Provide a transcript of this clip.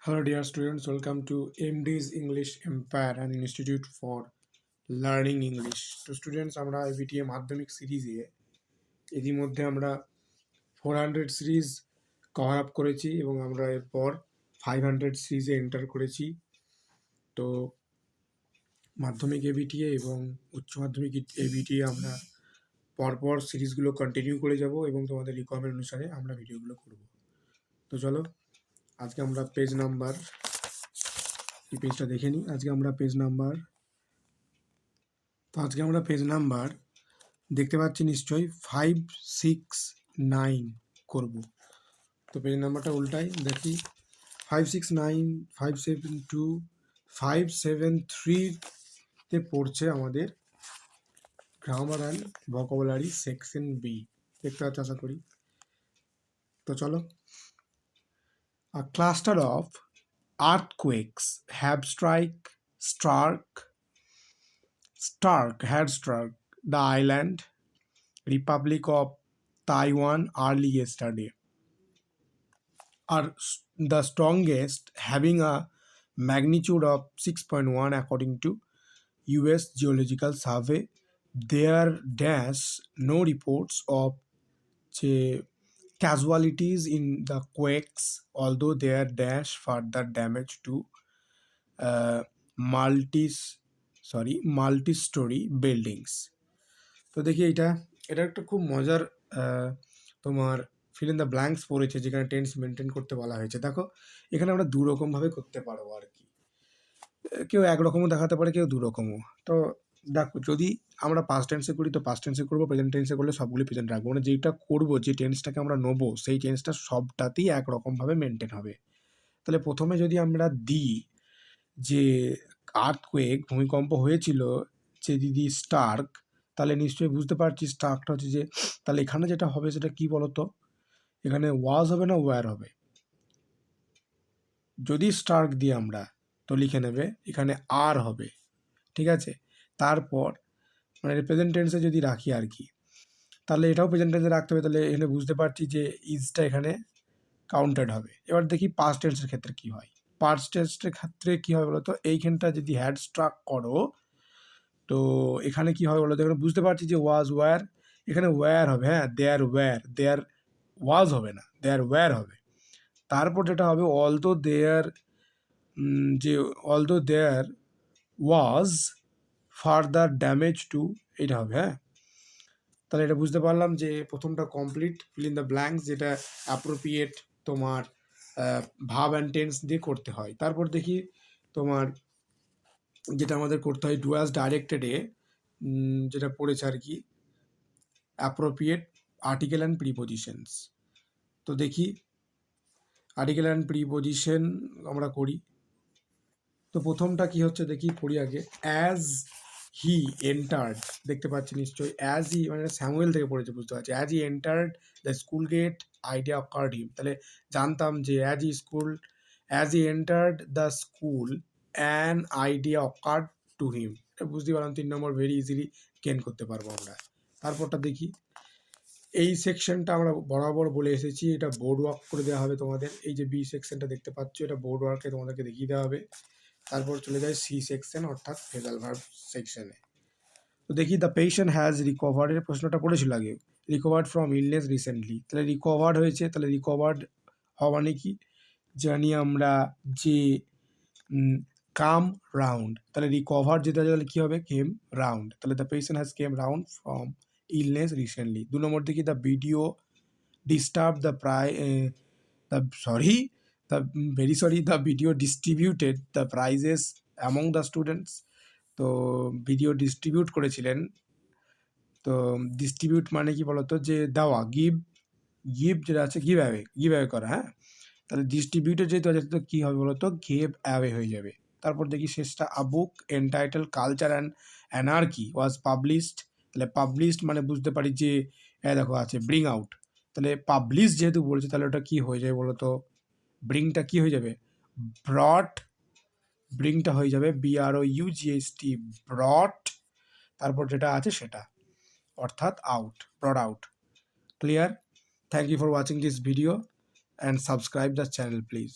Hello, dear students. Welcome to MD's English Empire, an institute for learning English. তো students, আমরা BTA মাধ্যমিক সিরিজে ইতিমধ্যে আমরা 400 সিরিজ কভার আপ করেছি এবং আমরা এরপর 500 সিরিজে এন্টার করেছি। তো মাধ্যমিক এবিটিএ এবং উচ্চ মাধ্যমিক এবিটিএ আমরা পরপর সিরিজগুলো কন্টিনিউ করে যাব এবং তোমাদের রিকোয়ারমেন্ট অনুসারে আমরা ভিডিওগুলো করব। তো চলো, আজকে আমরা পেজ নাম্বার এই পেজটা দেখে নিই। আজকে আমরা পেজ নাম্বার দেখতে পাচ্ছি নিশ্চয়ই 569 করব। তো পেজ নাম্বারটা উল্টাই দেখি, 569, 572, 573-তে পড়ছে আমাদের grammar and vocabulary section B. দেখতে পাচ্ছি আশা করি। তো চলো, a cluster of earthquakes have had struck the island Republic of Taiwan early yesterday, are the strongest, having a magnitude of 6.1 according to US Geological Survey. There no reports of casualties in the quakes, although there further damage to uh, multi-story buildings. তো দেখি এটা একটা খুব মজার তোমার feel in the blanks পড়েছে, যেখানে tense maintain করতে বলা হয়েছে। দেখো, এখানে আমরা দুরকমভাবে করতে পারবো আর কি। কেউ একরকমও দেখাতে পারে, কেউ দুরকমও। তো দেখো, যদি আমরা পাস্ট টেন্সে করি তো পাস্ট টেন্সে করবো, প্রেজেন্ট টেন্সে করলে সবগুলি প্রেজেন্ট রাখবো। মানে যেটা করবো, যে টেন্সটাকে আমরা নেবো, সেই টেন্সটা সবটাতেই একরকমভাবে মেনটেন হবে। তাহলে প্রথমে যদি আমরা দিই যে আর্থকুয়েক, ভূমিকম্প হয়েছিল, যে দিদি স্টার্ক, তাহলে নিশ্চয়ই বুঝতে পারছি স্টার্কটা হচ্ছে যে, তাহলে এখানে যেটা হবে সেটা কি বলতো, এখানে ওয়াজ হবে না ওয়্যার হবে? যদি স্টার্ক দিই আমরা তো লিখে নেবে এখানে আর হবে, ঠিক আছে। তারপর মানে প্রেজেন্ট টেন্সে যদি রাখি আর কি, তাহলে এটাও প্রেজেন্ট টেন্সে রাখতে হবে। তাহলে এখানে বুঝতে পারছি যে ইজটা এখানে কাউন্টেড হবে। এবার দেখি পাস্ট টেন্সের ক্ষেত্রে কি হয়। পাস্ট টেন্সের ক্ষেত্রে কি হয় বলতো, এইখানটা যদি হ্যাড স্ট্রাক করো তো এখানে কি হবে বলতো, এখানে বুঝতে পারছি যে ওয়াজ ওয়্যার, এখানে ওয়্যার হবে। হ্যাঁ, দেয়ার ওয়াজ হবে না, দেয়ার ওয়্যার হবে। তারপর যেটা হবে, although there was further damage to, এটা হবে। হ্যাঁ, তাহলে এটা বুঝতে পারলাম যে প্রথমটা complete fill in the blanks, যেটা অ্যাপ্রোপ্রিয়েট তোমার ভার্ব অ্যান্ড টেন্স দিয়ে করতে হয়। তারপর দেখি তোমার যেটা আমাদের করতে হয়, ডু অ্যাজ ডাইরেক্টেডে যেটা পড়েছে আর কি, অ্যাপ্রোপ্রিয়েট আর্টিকেল অ্যান্ড প্রিপোজিশনস। তো দেখি আর্টিকেল অ্যান্ড প্রিপোজিশন আমরা করি। তো প্রথমটা কি হচ্ছে দেখি, পড়ি আগে। অ্যাজ হি এন্টার্ড, দেখতে পাচ্ছি নিশ্চয়ই অ্যাজ হি মানে স্যামুয়েল থেকে পড়েছে, বুঝতে পারছি। As he entered the school gate idea occurred him, তাহলে জানতাম যে as he entered the school an idea occurred to him, এটা বুঝতে পারলাম। 3 নম্বর ভেরি ইজিলি গেন করতে পারবো আমরা। তারপরটা দেখি, এই সেকশনটা আমরা বরাবর বলে এসেছি, এটা বোর্ড ওয়ার্ক করে দেওয়া হবে তোমাদের। এই যে বি সেকশনটা দেখতে পাচ্ছ, এটা বোর্ড ওয়ার্কে তোমাদেরকে দেখিয়ে দেওয়া হবে। তারপর চলে যায় সি সেকশন, অর্থাৎ ফ্রেজাল ভার্ব সেকশনে। তো দেখি, দ্য পেশেন্ট হ্যাজ রিকভার্ড, এর প্রশ্নটা পড়েছিল আগে, রিকভার্ড ফ্রম ইলনেস রিসেন্টলি। তাহলে রিকভার্ড হয়েছে, তাহলে রিকভার্ড হওয়া মানে কি জানি আমরা, যে কাম রাউন্ড। তাহলে রিকভার্ড যেটা, তাহলে কী হবে, কেম রাউন্ড। তাহলে the patient has came round from illness recently. 2 নম্বর দেখি, the video disturb the the video distributed the prizes among the students. তো ভিডিও ডিস্ট্রিবিউট করেছিলেন। তো ডিস্ট্রিবিউট মানে কি বলতো, যে দেওয়া, গিভ যেটা আছে, গিভ অ্যাওয়ে করা। হ্যাঁ, তাহলে ডিস্ট্রিবিউটেড যেহেতু আছে তো কী হবে বলতো, গিভ অ্যাওয়ে হয়ে যাবে। তারপর দেখি শেষটা, a book entitle culture and anarchy was published. তাহলে পাবলিশড মানে বুঝতে পারি যে দেখো আছে ব্রিং আউট। তাহলে পাবলিশ যেহেতু বলেছে, তাহলে ওটা কী হয়ে যায় বলতো, ব্রিংটা কি হয়ে যাবে, ব্রট। ব্রিংটা হয়ে যাবে BROUGHT, ব্রট। তারপর যেটা আছে সেটা, অর্থাৎ brought out. Clear? Thank you for watching this video and subscribe the channel please.